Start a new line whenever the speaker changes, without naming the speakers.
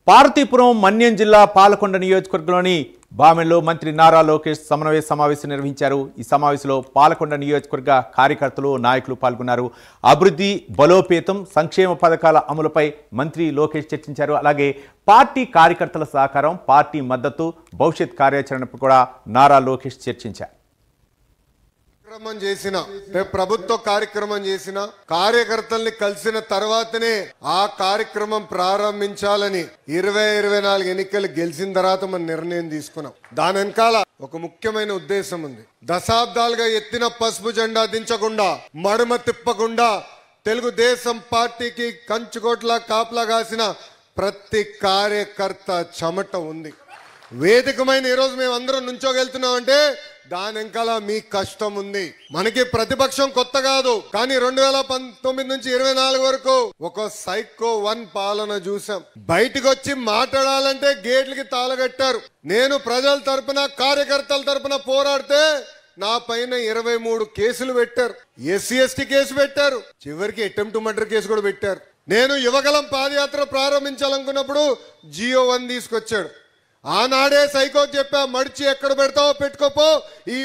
పార్వతీపురం మన్యం జిల్లా పాలకొండ నియోజకవర్గంలోని బామెల్లో మంత్రి నారా లోకేష్ సమన్వయ సమావేశం నిర్వహించారు। ఈ సమావేశంలో పాలకొండ నియోజకవర్గ కార్యకర్తలు నాయకులు పాల్గొన్నారు। అభివృద్ధి బలోపేతం సంక్షేమ పథకాల అమలుపై మంత్రి లోకేష్ చర్చించారు। అలాగే పార్టీ కార్యకర్తల సహకారం పార్టీ మద్దతు భవిష్యత్ కార్యాచరణపై కూడా నారా లోకేష్ చర్చించారు।
ప్రభుత్వ కార్యక్రమం చేసిన కార్యకర్తల్ని కలిసిన తర్వాతనే ఆ కార్యక్రమం ప్రారంభించాలని 2024 ఎన్నికలు గెలిచిన తర్వాత మనం నిర్ణయం తీసుకున్నాం। దాని వెనకాల ఒక ముఖ్యమైన ఉద్దేశం ఉంది। దశాబ్దాలుగా ఎత్తిన పసుపు జెండా దించకుండా మడమ తిప్పకుండా తెలుగుదేశం పార్టీకి కంచుకోట్ల కాపలా కాసిన ప్రతి కార్యకర్త చెమట ఉంది। వేదికమైన ఈరోజు మేము అందరం నుంచోగెళ్తున్నామంటే దాని వెనకాల మీ కష్టం ఉంది। మనకి ప్రతిపక్షం కొత్త కాదు, కానీ 2019 నుంచి 24 వరకు ఒక సైకో 1 పాలన చూసాం। బయటకు వచ్చి మాట్లాడాలంటే గేట్లకి తాళగట్టారు। నేను ప్రజల తరపున కార్యకర్తల తరపున పోరాడితే నా పైన 23 కేసులు పెట్టారు, SC/ST కేసు పెట్టారు, చివరికి అటెంప్ట్ టు మర్డర్ కేసు కూడా పెట్టారు। నేను యువగలం పాదయాత్ర ప్రారంభించాలనుకున్నప్పుడు GO 1 తీసుకొచ్చాడు। ఆనాడే సైకో చెప్పా, మడిచి ఎక్కడ పెడతావో పెట్టుకోపో, ఈ